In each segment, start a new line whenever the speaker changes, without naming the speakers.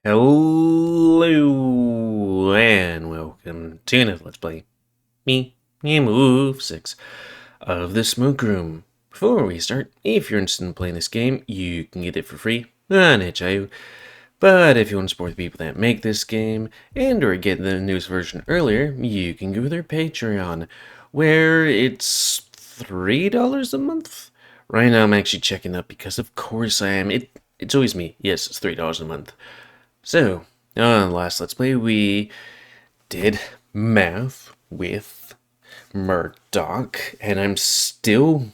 Hello and welcome to another Let's Play. Me, GamerWolfSix of the Smoke Room. Before we start, if you're interested in playing this game, you can get it for free on itch.io. But if you want to support the people that make this game and or get the newest version earlier, you can go to their Patreon, where it's $3 a month. Right now I'm actually checking up because of course I am. It's always me. Yes, it's $3 a month. So, on the last Let's Play, we did math with Murdock, and I'm still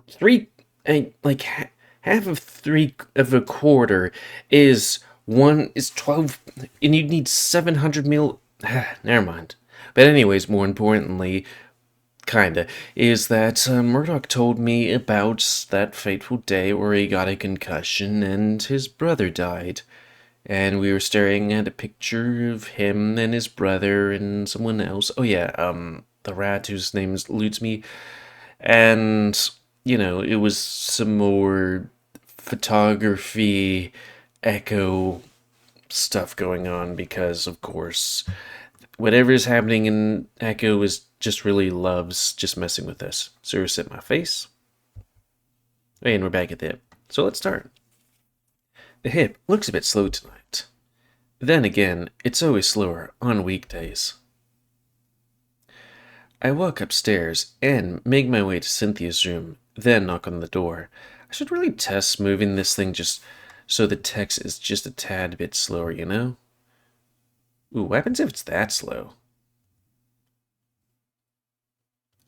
three, half of three of a quarter is 12, and you need 700 mil. Never mind. But anyways, more importantly, kinda, is that Murdock told me about that fateful day where he got a concussion and his brother died. And we were staring at a picture of him and his brother and someone else. Oh yeah, the rat whose name eludes me. And, it was some more photography, echo stuff going on because, of course, whatever is happening in Echo is just really loves just messing with us. So we set my face. And we're back at the hip. So let's start. The hip looks a bit slow tonight. Then again, it's always slower on weekdays. I walk upstairs and make my way to Cynthia's room, then knock on the door. I should really test moving this thing just so the text is just a tad bit slower, you know? Ooh, what happens if it's that slow?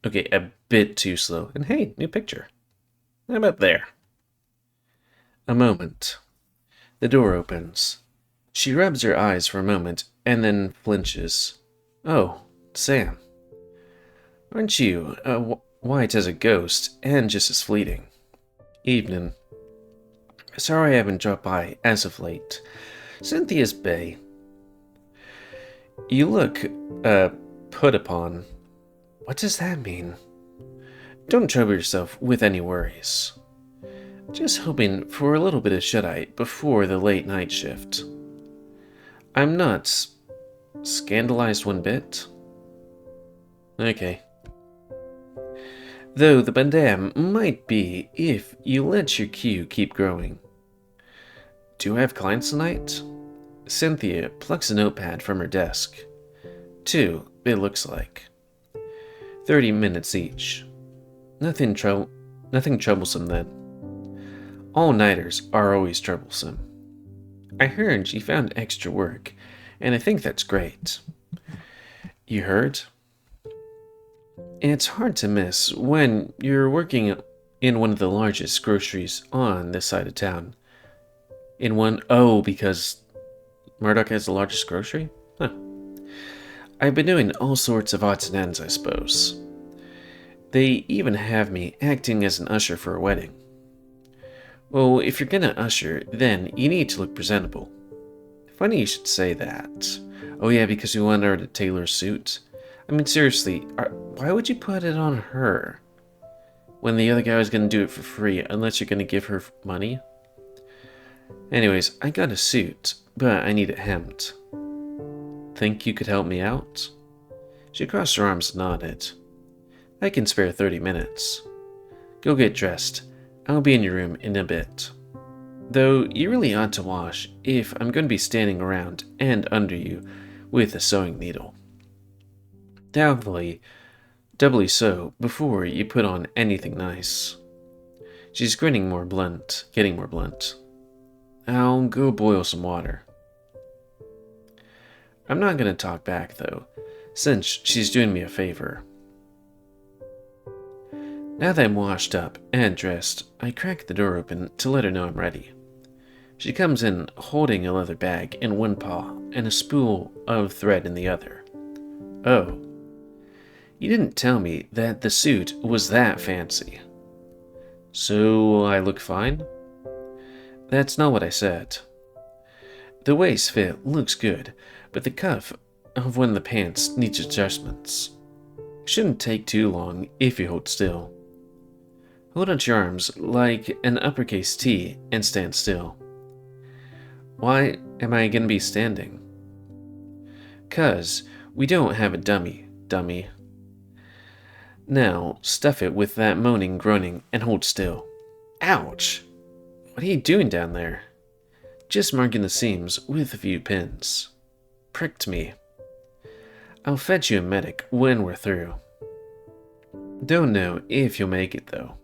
Okay, a bit too slow. And hey, new picture. How about there? A moment. The door opens. She rubs her eyes for a moment and then flinches. Oh, Sam. Aren't you white as a ghost and just as fleeting? Evening. Sorry I haven't dropped by as of late. Cynthia's bay. You look, put upon. What does that mean? Don't trouble yourself with any worries. Just hoping for a little bit of shut-eye before the late night shift. I'm not scandalized one bit. Okay. Though the bandam might be if you let your queue keep growing. Do I have clients tonight? Cynthia plucks a notepad from her desk. 2, it looks like. 30 minutes each. Nothing troublesome then. All-nighters are always troublesome. I heard you found extra work, and I think that's great. You heard? It's hard to miss when you're working in one of the largest groceries on this side of town. Because Murdock has the largest grocery? Huh. I've been doing all sorts of odds and ends, I suppose. They even have me acting as an usher for a wedding. Well, if you're gonna usher, then you need to look presentable. Funny you should say that. Oh yeah, because we want her to tailor a suit. I mean, seriously, why would you put it on her? When the other guy was gonna do it for free, unless you're gonna give her money? Anyways, I got a suit, but I need it hemmed. Think you could help me out? She crossed her arms and nodded. I can spare 30 minutes. Go get dressed. I'll be in your room in a bit. Though you really ought to wash if I'm going to be standing around and under you with a sewing needle. Doubly so before you put on anything nice. She's getting more blunt. I'll go boil some water. I'm not going to talk back though, since she's doing me a favor. Now that I'm washed up and dressed, I crack the door open to let her know I'm ready. She comes in holding a leather bag in one paw and a spool of thread in the other. Oh, you didn't tell me that the suit was that fancy. So I look fine? That's not what I said. The waist fit looks good, but the cuff of one of the pants needs adjustments. Shouldn't take too long if you hold still. Hold out your arms like an uppercase T and stand still. Why am I gonna be standing? 'Cause we don't have a dummy. Now, stuff it with that moaning, groaning, and hold still. Ouch! What are you doing down there? Just marking the seams with a few pins. Pricked me. I'll fetch you a medic when we're through. Don't know if you'll make it, though.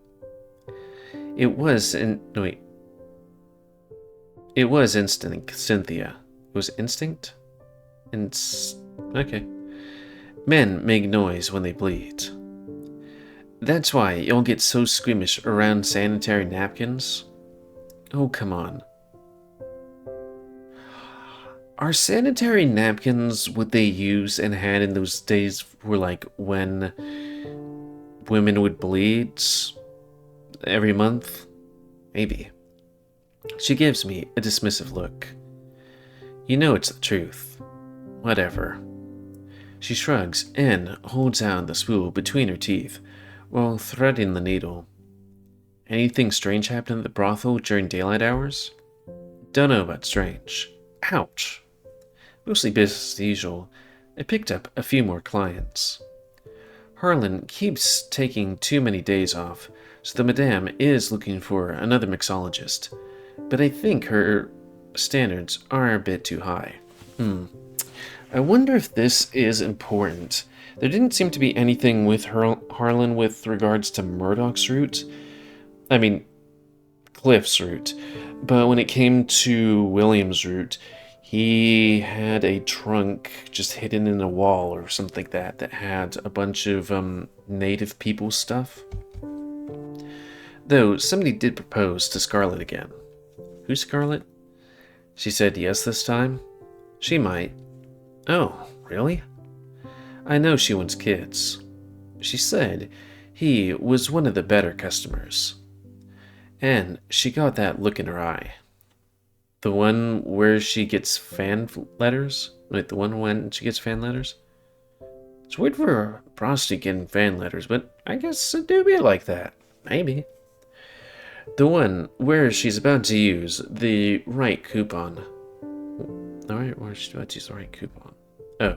It was instinct, Cynthia. It was instinct? Okay. Men make noise when they bleed. That's why you'll get so squeamish around sanitary napkins. Oh, come on. Are sanitary napkins what they use and had in those days for like when women would bleed every month? Maybe. She gives me a dismissive look. You know it's the truth. Whatever. She shrugs and holds out the spool between her teeth while threading the needle. Anything strange happened at the brothel during daylight hours? Don't know about strange. Ouch. Mostly business as usual. I picked up a few more clients. Harlan keeps taking too many days off, so the madame is looking for another mixologist. But I think her standards are a bit too high. I wonder if this is important. There didn't seem to be anything with Harlan with regards to Murdock's route. I mean, Cliff's route. But when it came to William's route, he had a trunk just hidden in a wall or something like that that had a bunch of native people stuff. Though somebody did propose to Scarlett again. Who's Scarlett? She said yes this time? She might. Oh, really? I know she wants kids. She said he was one of the better customers. And she got that look in her eye. The one where she gets fan letters? Wait, the one when she gets fan letters? It's weird for a prostitute getting fan letters, but I guess it do be like that. Maybe. The one where she's about to use the right coupon. Alright, where she's about to use the right coupon. Oh.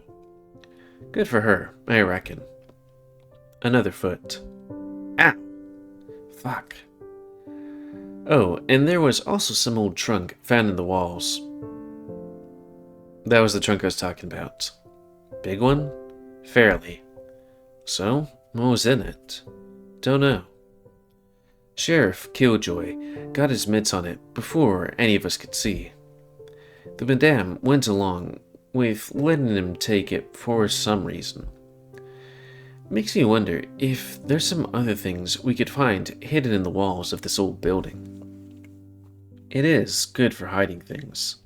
Good for her, I reckon. Another foot. Ow! Fuck. Oh, and there was also some old trunk found in the walls. That was the trunk I was talking about. Big one? Fairly. So, what was in it? Don't know. Sheriff Killjoy got his mitts on it before any of us could see. The madame went along with letting him take it for some reason. Makes me wonder if there's some other things we could find hidden in the walls of this old building. It is good for hiding things.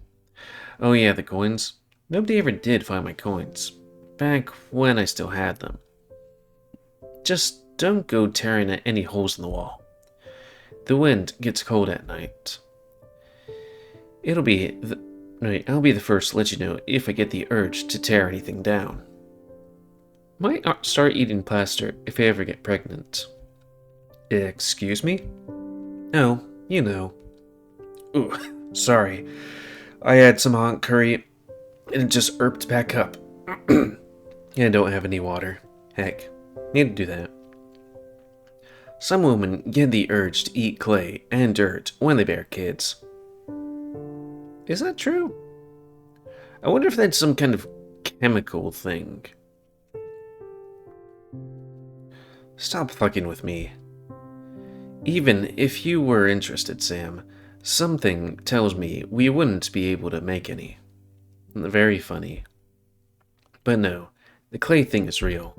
Oh yeah, the coins. Nobody ever did find my coins. Back when I still had them. Just don't go tearing at any holes in the wall. The wind gets cold at night. I'll be the first to let you know if I get the urge to tear anything down. Might start eating plaster if I ever get pregnant. Excuse me? Oh, you know. Ooh, sorry. I had some hot curry and it just erped back up. And I don't have any water. Heck, need to do that. Some women get the urge to eat clay and dirt when they bear kids. Is that true? I wonder if that's some kind of chemical thing. Stop fucking with me. Even if you were interested, Sam, something tells me we wouldn't be able to make any. Very funny. But no, the clay thing is real.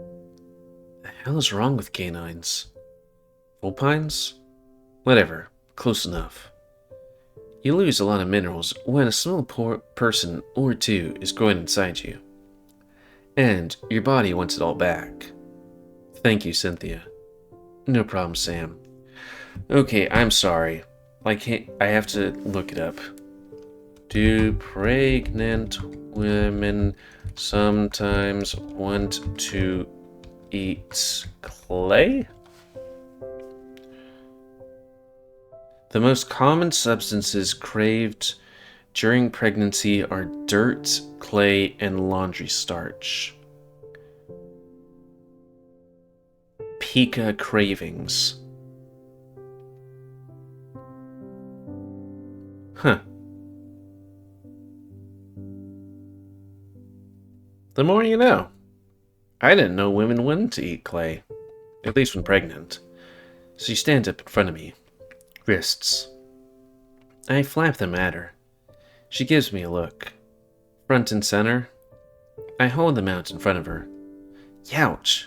The hell is wrong with canines? Vulpines? Whatever, close enough. You lose a lot of minerals when a small person or two is growing inside you. And your body wants it all back. Thank you, Cynthia. No problem, Sam. Okay, I'm sorry. I have to look it up. Do pregnant women sometimes want to eat clay? The most common substances craved during pregnancy are dirt, clay, and laundry starch. Pika cravings. Huh. The more you know. I didn't know women wanted to eat clay, at least when pregnant. She stands up in front of me. Wrists. I flap them at her. She gives me a look. Front and center. I hold them out in front of her. Youch!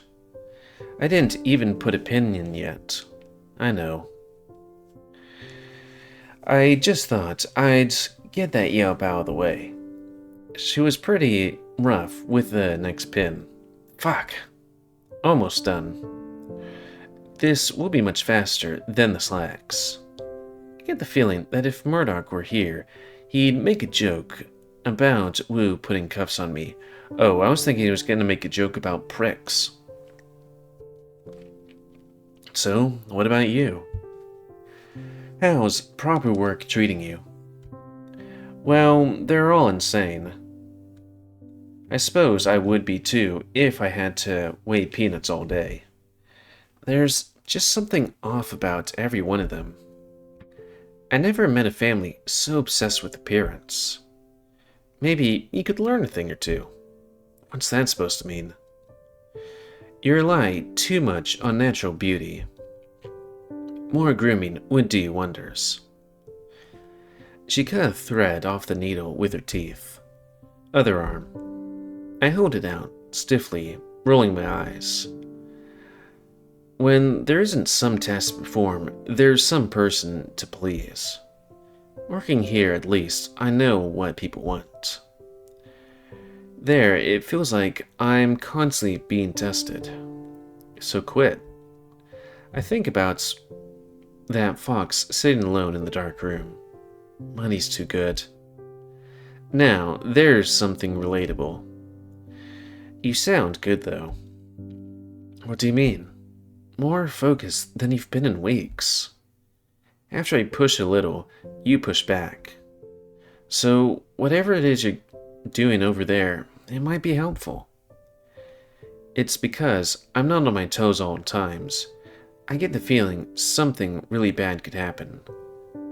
I didn't even put a pin in yet. I know. I just thought I'd get that yelp out of the way. She was pretty rough with the next pin. Fuck. Almost done. This will be much faster than the slacks. I get the feeling that if Murdock were here, he'd make a joke about Wu putting cuffs on me. Oh, I was thinking he was going to make a joke about pricks. So, what about you? How's proper work treating you? Well, they're all insane. I suppose I would be too if I had to weigh peanuts all day. There's just something off about every one of them. I never met a family so obsessed with appearance. Maybe you could learn a thing or two. What's that supposed to mean? You rely too much on natural beauty. More grooming would do you wonders. She cut a thread off the needle with her teeth. Other arm. I hold it out, stiffly, rolling my eyes. When there isn't some task to perform, there's some person to please. Working here, at least, I know what people want. There, it feels like I'm constantly being tested. So quit. I think about that fox sitting alone in the dark room. Money's too good. Now, there's something relatable. You sound good, though. What do you mean? More focused than you've been in weeks. After I push a little, you push back. So, whatever it is you're doing over there, it might be helpful. It's because I'm not on my toes all the times. I get the feeling something really bad could happen.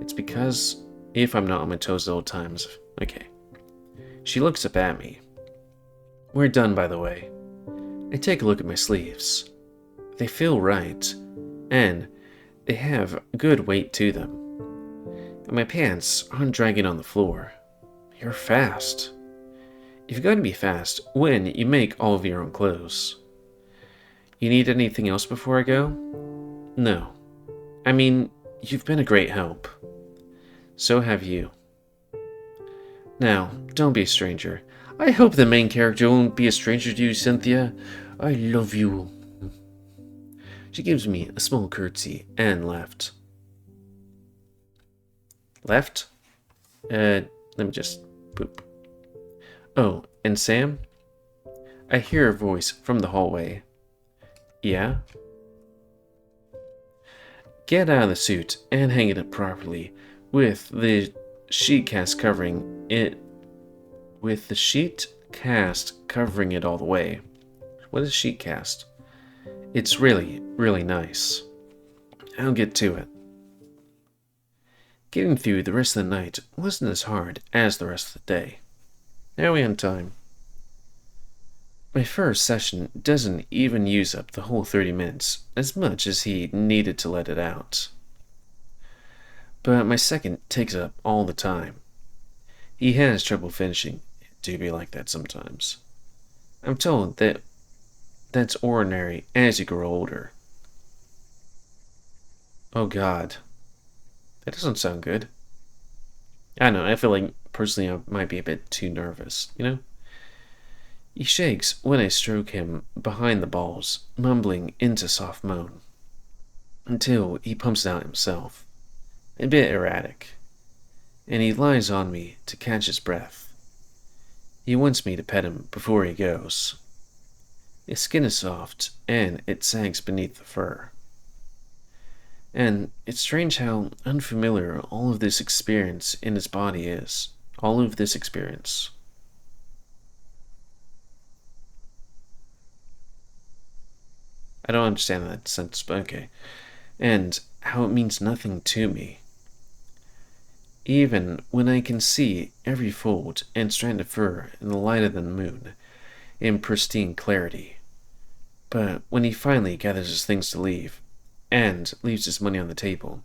It's because if I'm not on my toes at all times, okay. She looks up at me. We're done, by the way. I take a look at my sleeves. They feel right, and they have good weight to them. And my pants aren't dragging on the floor. You're fast. You've got to be fast when you make all of your own clothes. You need anything else before I go? No. I mean, you've been a great help. So have you. Now, don't be a stranger. I hope the main character won't be a stranger to you, Cynthia. I love you. She gives me a small curtsy and left. Left? Let me just poop. Oh, and Sam? I hear a voice from the hallway. Yeah? Get out of the suit and hang it up properly with the sheet cast covering it. With the sheet cast covering it all the way. What is sheet cast? It's really, really nice. I'll get to it. Getting through the rest of the night wasn't as hard as the rest of the day. Now we had time. My first session doesn't even use up the whole 30 minutes, as much as he needed to let it out. But my second takes up all the time. He has trouble finishing. It do be like that sometimes. I'm told that that's ordinary as you grow older. Oh God. That doesn't sound good. I know, I feel like personally I might be a bit too nervous, you know? He shakes when I stroke him behind the balls, mumbling into soft moan, until he pumps it out himself, a bit erratic, and he lies on me to catch his breath. He wants me to pet him before he goes. His skin is soft, and it sags beneath the fur. And it's strange how unfamiliar all of this experience in his body is. All of this experience. I don't understand that sentence, but okay. And how it means nothing to me. Even when I can see every fold and strand of fur in the light of the moon in pristine clarity. But when he finally gathers his things to leave, and leaves his money on the table,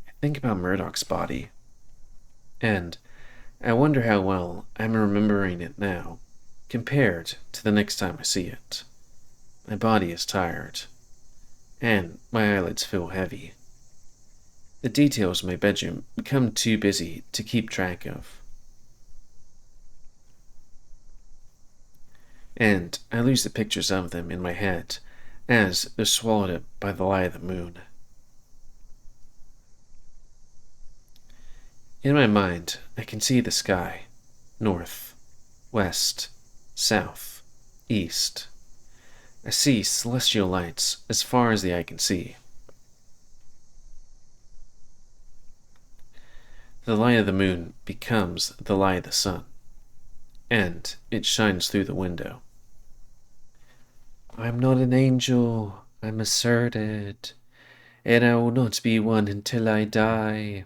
I think about Murdock's body. And I wonder how well I'm remembering it now, compared to the next time I see it. My body is tired, and my eyelids feel heavy. The details of my bedroom become too busy to keep track of. And I lose the pictures of them in my head as they're swallowed up by the light of the moon. In my mind, I can see the sky, north, west, south, east. I see celestial lights as far as the eye can see. The light of the moon becomes the light of the sun, and it shines through the window. I'm not an angel, I'm asserted, and I will not be one until I die.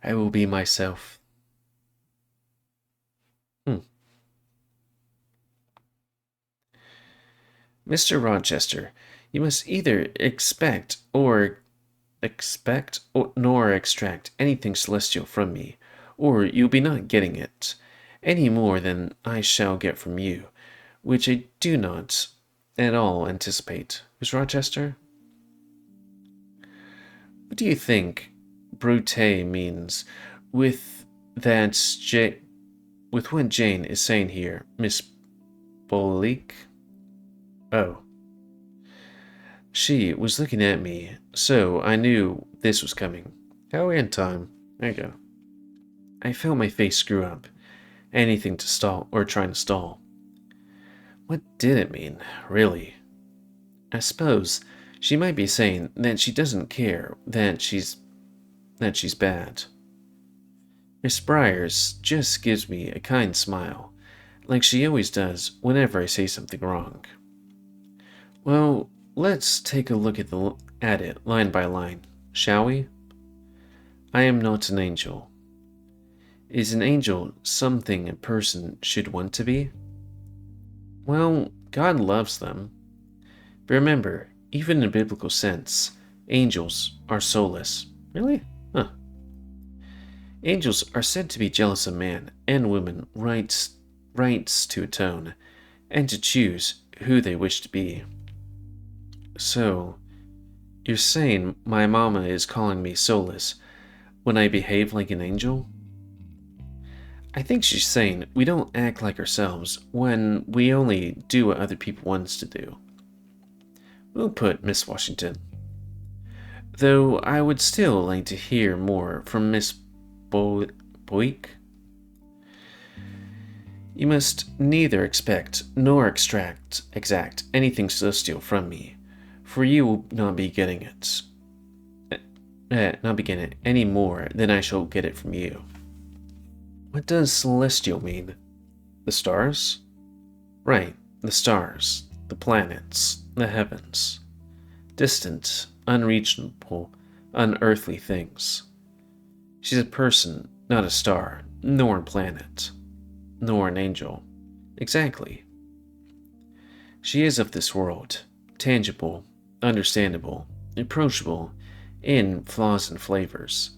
I will be myself. Mr. Rochester, you must either expect nor extract anything celestial from me, or you'll be not getting it, any more than I shall get from you, which I do not at all anticipate. Miss Rochester? What do you think brute means with with what Jane is saying here, Miss Bolique? Oh. She was looking at me, so I knew this was coming. How in time. There you go. I felt my face screw up. Anything to stall, or trying to stall. What did it mean, really? I suppose she might be saying that she doesn't care that she's bad. Miss Briars just gives me a kind smile, like she always does whenever I say something wrong. Well, let's take a look at it line by line, shall we? I am not an angel. Is an angel something a person should want to be? Well, God loves them. But remember, even in a biblical sense, angels are soulless. Really? Huh. Angels are said to be jealous of man and woman rights to atone, and to choose who they wish to be. So, you're saying my mama is calling me soulless when I behave like an angel? I think she's saying we don't act like ourselves when we only do what other people want us to do. Well put, Miss Washington. Though I would still like to hear more from Miss Boyk. You must neither expect nor exact anything celestial from me, for you will not be getting it. Not be getting it any more than I shall get it from you. What does celestial mean? The stars? Right, the stars, the planets, the heavens. Distant, unreachable, unearthly things. She's a person, not a star, nor a planet, nor an angel. Exactly. She is of this world, tangible, understandable, approachable, in flaws and favors.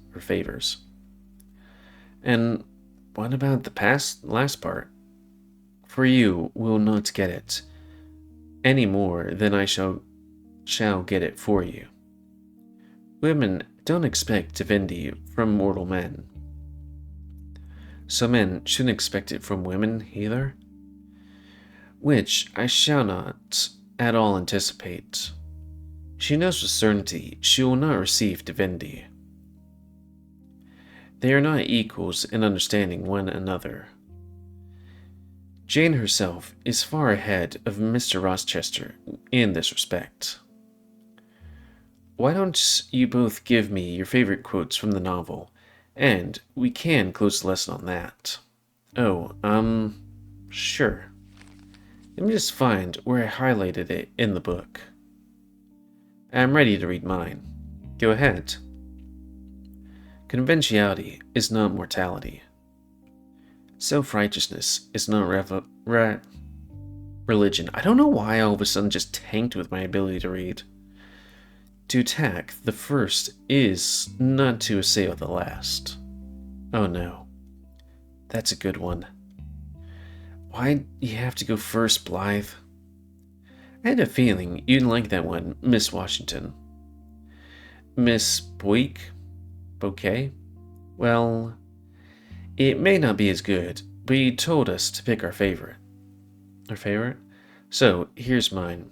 And what about the last part? For you will not get it any more than I shall get it for you. Women don't expect divinity from mortal men. So men shouldn't expect it from women either. Which I shall not at all anticipate. She knows with certainty she will not receive divinity. They are not equals in understanding one another. Jane herself is far ahead of Mr. Rochester in this respect. Why don't you both give me your favorite quotes from the novel, And we can close the lesson on that. Oh, sure. Let me just find where I highlighted it in the book. I'm ready to read mine. Go ahead. Conventionality is not mortality. Self-righteousness is not religion. I don't know why I all of a sudden just tanked with my ability to read. To attack the first is not to assail the last. Oh no. That's a good one. Why'd you have to go first, Blythe? I had a feeling you'd like that one, Miss Washington. Miss Bouquet? Well, it may not be as good, but you told us to pick our favorite. Our favorite? So, here's mine.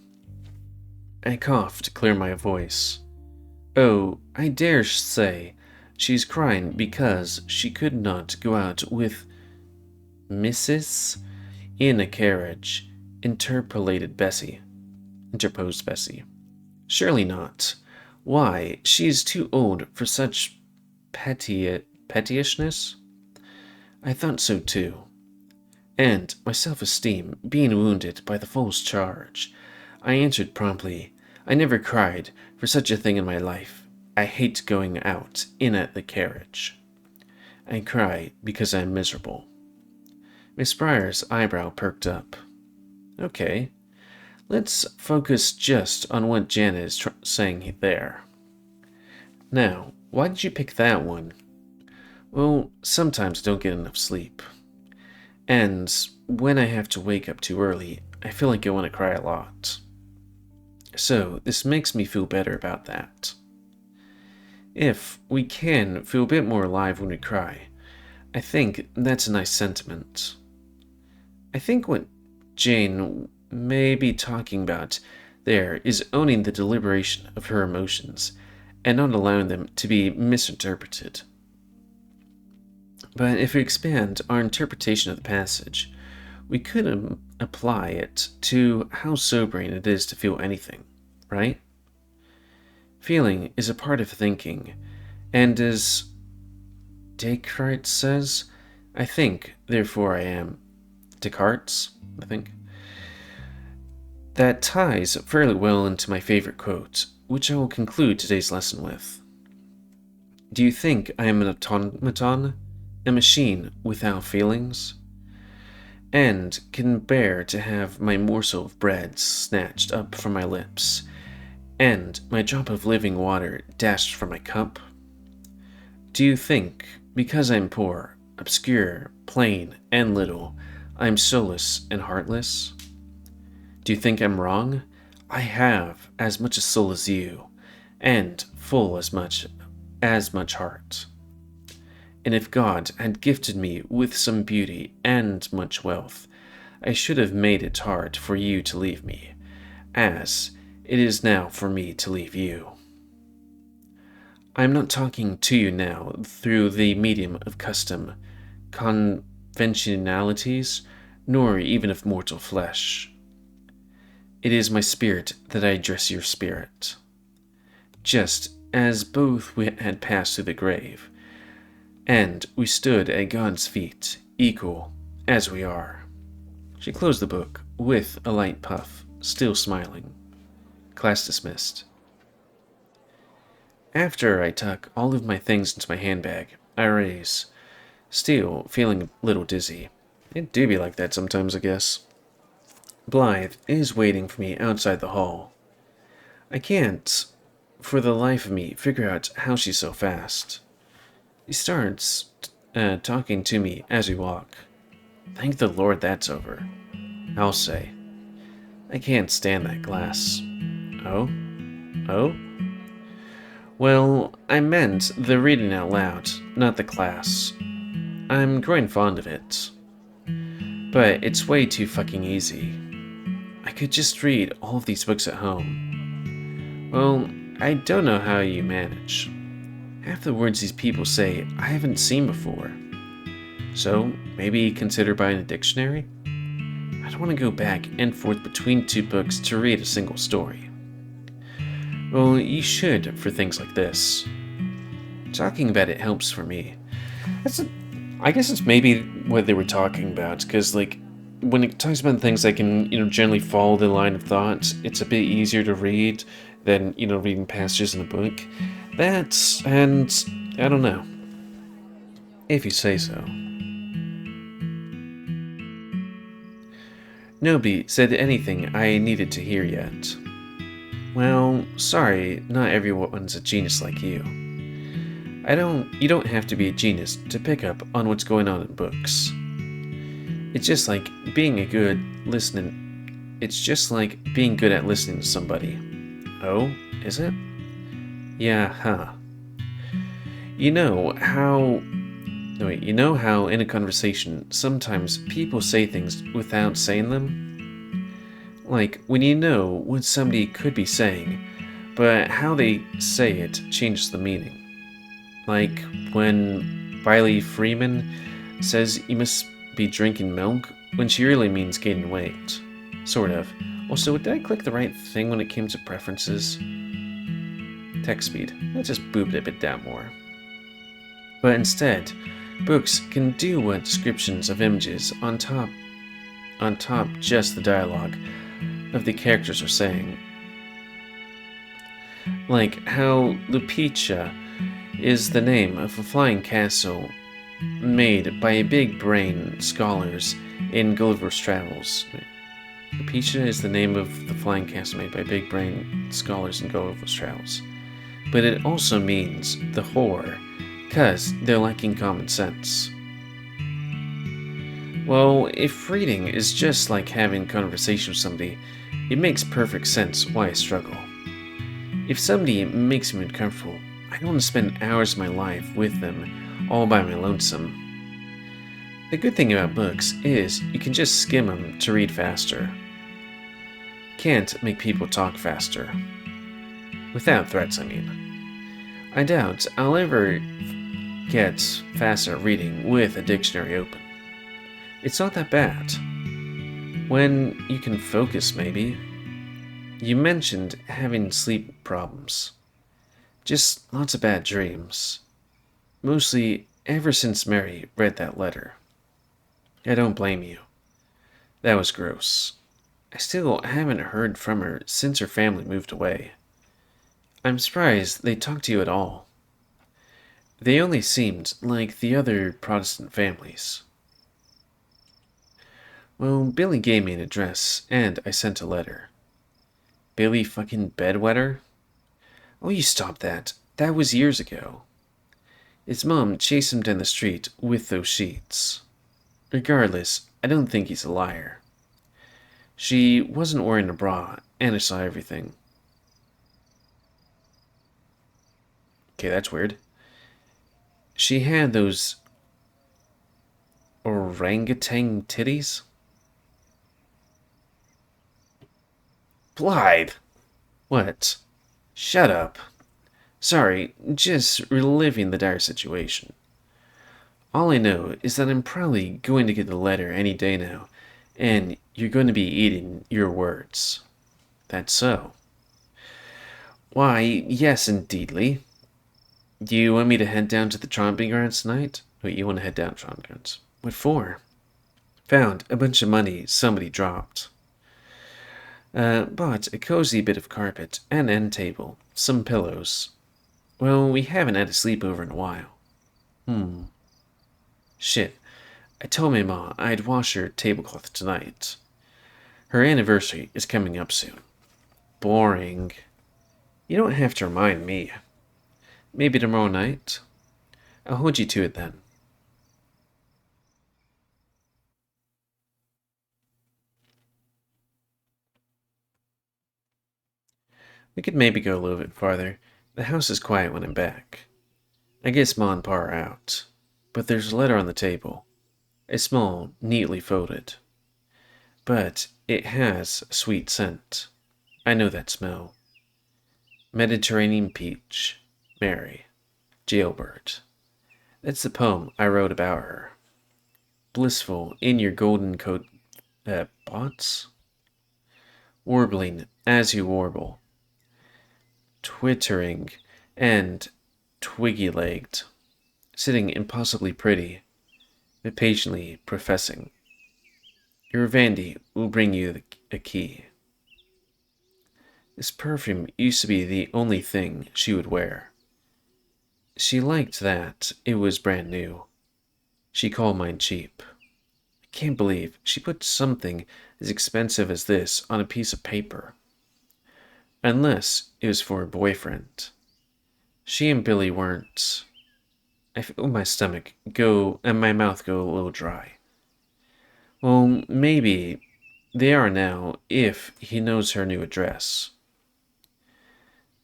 I coughed to clear my voice. Oh, I dare say she's crying because she could not go out with Mrs. in a carriage, interposed Bessie. Surely not. Why, she is too old for such pettishness? I thought so too. And my self-esteem being wounded by the false charge, I answered promptly, I never cried for such a thing in my life. I hate going out in the carriage. I cry because I am miserable. Miss Breyer's eyebrow perked up. Okay, let's focus just on what Janet is saying there. Now, why did you pick that one? Well, sometimes I don't get enough sleep. And when I have to wake up too early, I feel like I want to cry a lot. So, this makes me feel better about that. If we can feel a bit more alive when we cry, I think that's a nice sentiment. I think what Jane may be talking about there is owning the deliberation of her emotions and not allowing them to be misinterpreted. But if we expand our interpretation of the passage, we could apply it to how sobering it is to feel anything, right? Feeling is a part of thinking, and as Descartes says, I think, therefore I am. Descartes, I think. That ties fairly well into my favorite quote, which I will conclude today's lesson with. Do you think I am an automaton, a machine without feelings, and can bear to have my morsel of bread snatched up from my lips, and my drop of living water dashed from my cup? Do you think, because I'm poor, obscure, plain, and little, I'm soulless and heartless? Do you think I'm wrong? I have as much a soul as you, and full as much heart. And if God had gifted me with some beauty and much wealth, I should have made it hard for you to leave me, as it is now for me to leave you. I am not talking to you now through the medium of custom, conventionalities, nor even of mortal flesh. It is my spirit that I address your spirit. Just as both we had passed through the grave, and we stood at God's feet, equal as we are. She closed the book with a light puff, still smiling. Class dismissed. After I tuck all of my things into my handbag, I raise, still feeling a little dizzy. It do be like that sometimes, I guess. Blythe is waiting for me outside the hall. I can't, for the life of me, figure out how she's so fast. He starts talking to me as we walk. Thank the Lord that's over, I'll say. I can't stand that glass. Oh? Oh? Well, I meant the reading out loud, not the class. I'm growing fond of it. But it's way too fucking easy. I could just read all of these books at home. Well, I don't know how you manage. Half the words these people say I haven't seen before. So, maybe consider buying a dictionary? I don't want to go back and forth between two books to read a single story. Well, you should for things like this. Talking about it helps for me, That's a, I guess it's maybe what they were talking about, because like when it talks about things that can generally follow the line of thought, it's a bit easier to read than reading passages in a book. That's and I don't know if you say so. Nobody said anything I needed to hear yet. Well, sorry, not everyone's a genius like you. You don't have to be a genius to pick up on what's going on in books. It's just like being a good listening. It's just like being good at listening to somebody. Oh, is it? Yeah, huh. You know how. No, wait, you know how in a conversation sometimes people say things without saying them? Like when you know what somebody could be saying, but how they say it changes the meaning. Like when Biley Freeman says you must be drinking milk when she really means gaining weight. Sort of. Also, did I click the right thing when it came to preferences? Text speed. Let's just boop it a bit down more. But instead, books can do what descriptions of images on top just the dialogue of the characters are saying. Like how Lupicia is the name of a flying castle made by big brain scholars in Gulliver's Travels. Lupicia is the name of the flying castle made by big brain scholars in Gulliver's Travels. But it also means the whore, cause they're lacking common sense. Well, if reading is just like having a conversation with somebody, it makes perfect sense why I struggle. If somebody makes me uncomfortable, I don't want to spend hours of my life with them, all by my lonesome. The good thing about books is you can just skim them to read faster. Can't make people talk faster. Without threats, I mean. I doubt I'll ever get faster at reading with a dictionary open. It's not that bad. When you can focus, maybe. You mentioned having sleep problems. Just lots of bad dreams. Mostly ever since Mary read that letter. I don't blame you. That was gross. I still haven't heard from her since her family moved away. I'm surprised they talked to you at all. They only seemed like the other Protestant families. Well, Billy gave me an address, and I sent a letter. Billy fucking Bedwetter? Oh, you stop that. That was years ago. His mom chased him down the street with those sheets. Regardless, I don't think he's a liar. She wasn't wearing a bra, and I saw everything. Okay, that's weird. She had those orangutan titties? Blythe! What? Shut up. Sorry, just reliving the dire situation. All I know is that I'm probably going to get the letter any day now, and you're going to be eating your words. That's so. Why, yes, indeedly. Do you want me to head down to the tromping grounds tonight? Wait, you want to head down to tromping grounds? What for? Found a bunch of money somebody dropped. Bought a cozy bit of carpet, an end table, some pillows. Well, we haven't had a sleepover in a while. Shit. I told my ma I'd wash her tablecloth tonight. Her anniversary is coming up soon. Boring. You don't have to remind me. Maybe tomorrow night? I'll hold you to it then. We could maybe go a little bit farther. The house is quiet when I'm back. I guess Ma and Pa are out. But there's a letter on the table. A small, neatly folded. But it has a sweet scent. I know that smell. Mediterranean peach. Mary. Jailbird. That's the poem I wrote about her. Blissful in your golden coat bots? Warbling as you warble. Twittering and twiggy-legged. sitting impossibly pretty, but patiently professing, "Your Vandy will bring you a key." This perfume used to be the only thing she would wear. She liked that it was brand new. She called mine cheap. I can't believe she put something as expensive as this on a piece of paper. Unless it was for her boyfriend. She and Billy weren't. I feel my stomach go and my mouth go a little dry. Well, maybe they are now if he knows her new address.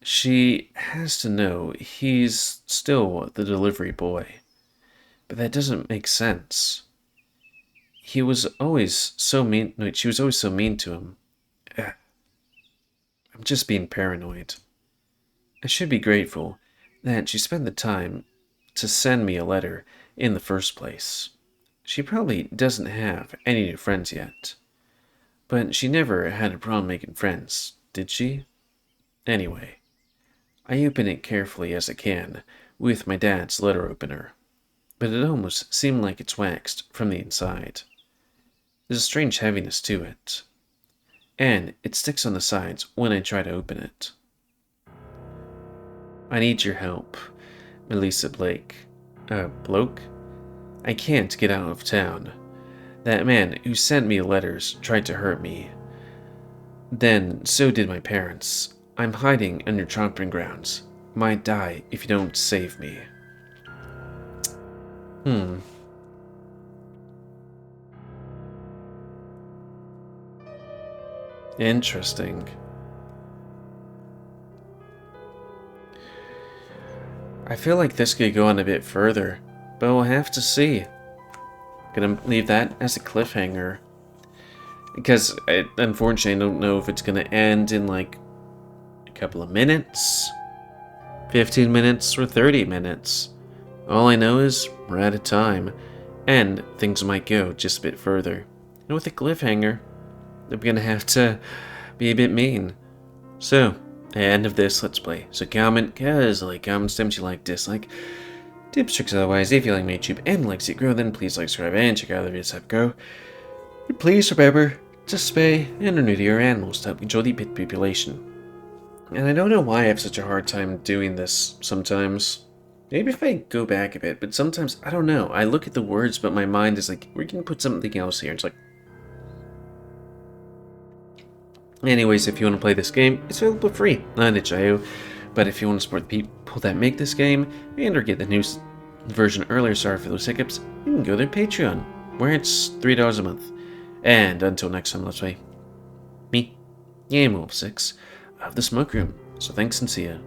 She has to know he's still the delivery boy. But that doesn't make sense. He was always so mean. No, she was always so mean to him. I'm just being paranoid. I should be grateful that she spent the time to send me a letter in the first place. She probably doesn't have any new friends yet. But she never had a problem making friends, did she? Anyway, I open it carefully as I can with my dad's letter opener, but it almost seemed like it's waxed from the inside. There's a strange heaviness to it, and it sticks on the sides when I try to open it. "I need your help, Melissa Bloke? I can't get out of town. That man who sent me letters tried to hurt me. Then so did my parents. I'm hiding under tromping grounds. Might die if you don't save me." Interesting. I feel like this could go on a bit further, but we'll have to see. Gonna leave that as a cliffhanger. Because, unfortunately, I don't know if it's gonna end in, like, a couple of minutes, 15 minutes, or 30 minutes. All I know is we're out of time, and things might go just a bit further. And with a cliffhanger, I'm gonna have to be a bit mean. So, end of this Let's Play. So comment, cause like, comment, stems you like, dislike, tips, tricks, otherwise. If you like my YouTube and like to see it grow, then please like, subscribe, and check out the videos that go. And please remember to spay and neuter your animals to help control the pet population. And I don't know why I have such a hard time doing this sometimes. Maybe if I go back a bit, but sometimes, I don't know. I look at the words, but my mind is like, we can put something else here. It's like, anyways, if you want to play this game, it's available for free on itch.io. But if you want to support the people that make this game and or get the new version earlier, sorry for those hiccups, you can go to Patreon, where it's $3 a month. And until next time, let's play. Me, GamerWolfSix of the Smoke Room. So thanks and see ya.